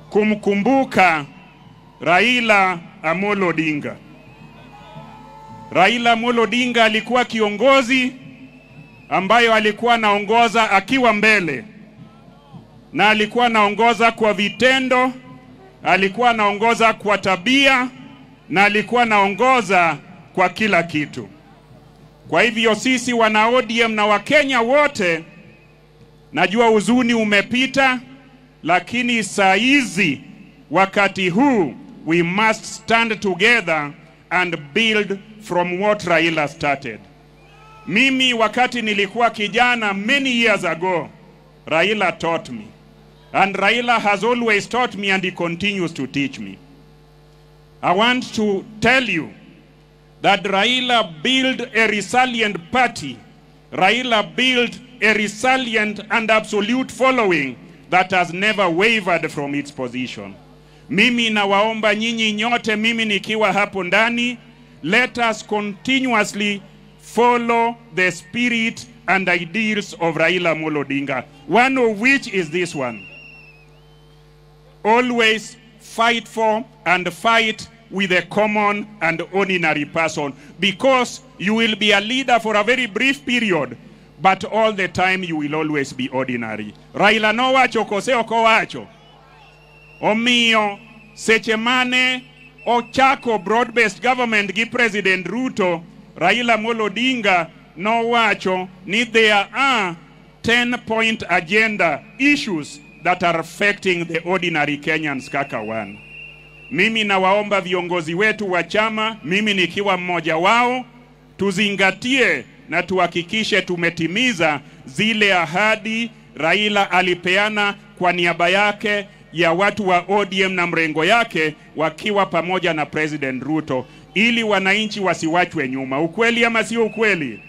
kumkumbuka Raila Odinga. Raila Odinga alikuwa kiongozi ambayo alikuwa naongoza akiwa mbele, na alikuwa naongoza kwa vitendo, alikuwa naongoza kwa tabia, na alikuwa naongoza kwa kila kitu. Kwa hivyo sisi wana ODM na Wakenya wote, najua huzuni umepita, lakini saa hizi wakati huu we must stand together and build from what Raila started. Mimi wakati nilikuwa kijana many years ago, Raila taught me. And Raila has always taught me, and he continues to teach me. I want to tell you that Raila built a resilient party. Raila built a resilient and absolute following that has never wavered from its position. Mimi nawaomba nyinyi nyote, mimi nikiwa hapo ndani, let us continuously follow the spirit and ideals of Raila Odinga, one of which is this one. Always fight for and fight with a common and ordinary person, because you will be a leader for a very brief period, but all the time you will always be ordinary. Raila no wacho kose oko wacho. Omiyo seche mane ochako broad-based government gi President Ruto, Raila Odinga no wacho ni there are 10-point agenda issues that are affecting the ordinary Kenyans kaka one. Mimi nawaomba viongozi wetu wa chama, mimi nikiwa mmoja wao, tuzingatie na tuhakikishe tumetimiza zile ahadi Raila alipeana kwa niaba yake ya watu wa ODM na mrengo yake wakiwa pamoja na President Ruto, ili wananchi wasiwachwe nyuma. Ukweli ama sio ukweli?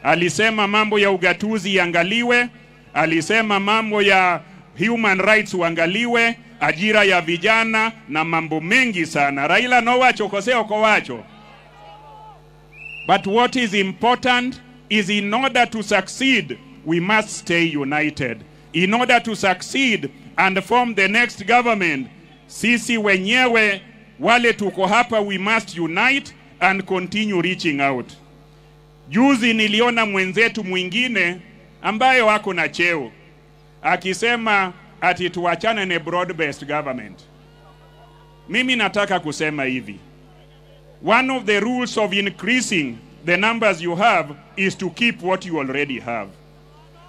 Alisema mambo ya ugatuzi yangaliwe, alisema mambo ya human rights uangaliwe, ajira ya vijana na mambo mengi sana. Raila no wacho kose oko wacho. But what is important is, in order to succeed, we must stay united. In order to succeed and form the next government, sisi wenyewe wale tuko hapa, we must unite and continue reaching out. Juzi niliona mwenzetu mwingine ambaye wako na cheo akisema ati tuachane na broad-based government. Mimi nataka kusema hivi. One of the rules of increasing the numbers you have is to keep what you already have.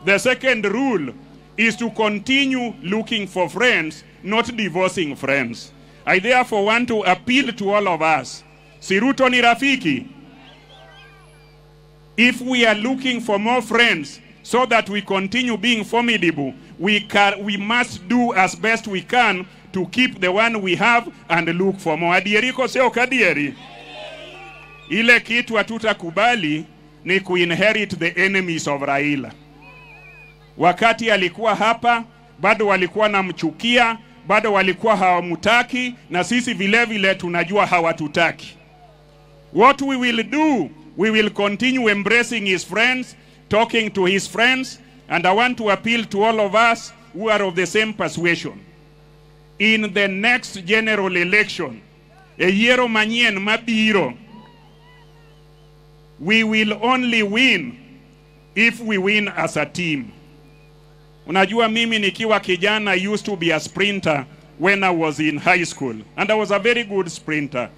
The second rule is to continue looking for friends, not divorcing friends. I therefore want to appeal to all of us. Si Ruto ni rafiki? If we are looking for more friends so that we continue being formidable, we must do as best we can to keep the one we have and look for more. Adieri ko sio kadieri? Ile kitu hatutakubali ni kuinherit the enemies of Raila. Wakati alikuwa hapa, bado walikuwa namchukia, bado walikuwa hawamutaki, na sisi vile vile tunajua hawatutaki. What we will do, we will continue embracing his friends, talking to his friends, and I want to appeal to all of us who are of the same persuasion. In the next general election, a yiero manyien mabiro, we will only win if we win as a team. Unajua mimi nikiwa kijana, I used to be a sprinter when I was in high school, and I was a very good sprinter.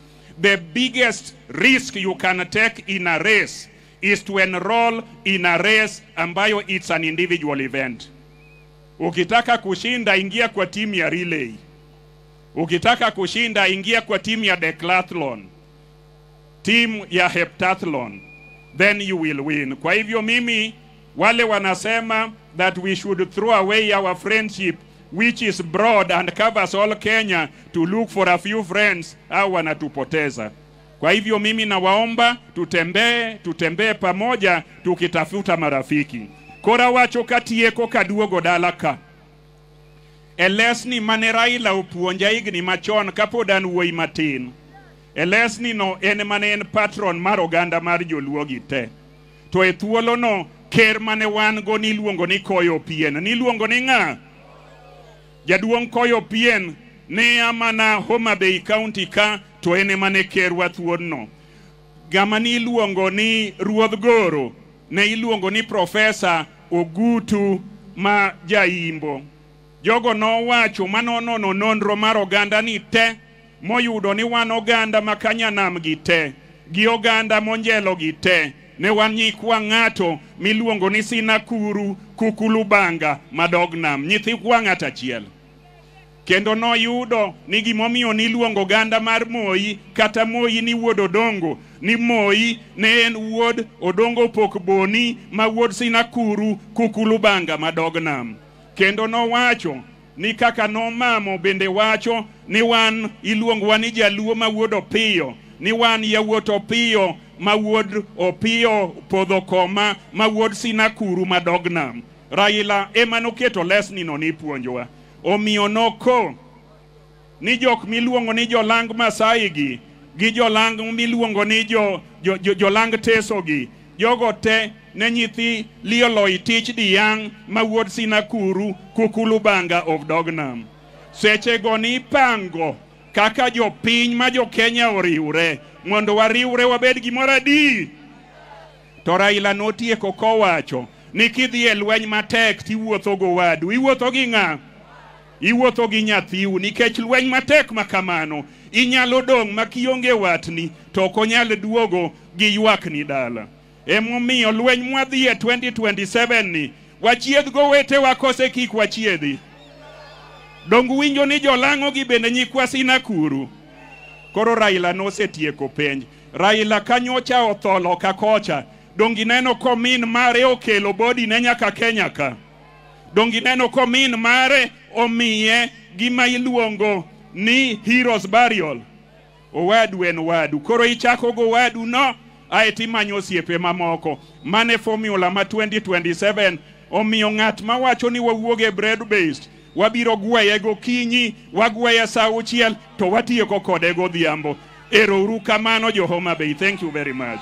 The biggest risk you can take in a race is to enroll in a race ambayo it's an individual event. Ukitaka kushinda, ingia kwa timu ya relay. Ukitaka kushinda, ingia kwa timu ya decathlon, timu ya heptathlon, then you will win. Kwa hivyo mimi, wale wanasema that we should throw away our friendship which is broad and covers all Kenya to look for a few friends, au wanatupoteza. Kwa hivyo mimi nawaomba tutembee pamoja tukitafuta marafiki. Kora wacho katieko kaduogo dalaka. Elesni mane Raila opuonja higni machon kapod an wuoyi matin. Elesni no en mane en patron mar oganda mar joluo gi te. To e thuolo no ker mane wan go niluongo ni Koyo Pien. Niluongo ni ng'a? Jaduong' Koyo Pien ne amana Homa Bay County ka to ene mane kerwa thuodno. Gama ni iluongo ni Ruodh Goro ne iluongo ni Profesa Ogutu ma Jaimbo. Jogo no wacho manonono nonro mar oganda ni te moyudo ni wan oganda makanyanam gi te gi oganda monjelo gi te ne wan nyikwa ng'ato miluongo ni Sinakuru Kukulubanga madognam nyithi kwa ng'ato achiel. Kendo no yudo ni gimomiyo niluongo oganda mar Moi kata Moi ni wuod Odongo ni Moi ne en wuod Odongo Pokboni ma wuod Sinakuru Kukulubanga madognam. Kendo no wacho ni kaka no mamo bende wacho ni wan iluongwa ni Jaluo ma wuod Opiyo, ni wan yawuot Opiyo ma wuod Opiyo podho koma ma wuod Sinakuru madognam. Raila ema noketo lesni no ni puonjowa. Omiyo noko ni jok miluongo ni jolang Masai gi jolang miluongo ni jolang Teso gi, jogo te ne nyithi Lioloitich Diyang ma wuod Sinakuru Kukulubanga of Dognam. Seche go ni pango kaka jopiny ma jo Kenya oriwre mondo wariwre wabed gimoro adi. To Raila notieko kowacho ni kidhi e lweny matek tiwuotho go wadu. Iwuotho gi ng'a? Iwuotho gi nyathiu, nikech lweny matek makamano inyalo dong' makionge watni to ok onyal duogo gi ywakni dala. Emomiyo lweny mwadhi e 2027 ni wachiedh go wetewa kose kik wachiedhi. Dong winjo ni jolang'o gi bende nyikwa Sinakuru. Koro Raila nosetieko penj. Raila kanyocha otholo kakocha. Dongi neno komin mare okelo bodi ne nyaka Kenya ka. Dongi neno komin mare omiye gima iluongo ni Heroes Burial. Owadu en wadu. Koro ichako go wadu no aeti manyo osiepe mamoko. Mane formula ma 2027 omiyo ng'at ma wacho ni wawuoge bread based. Wabiro gweye gokinyi, wagweye sa auchiel to watieko kode godhiambo. Ero uru kamano jo Homa Bay. Thank you very much.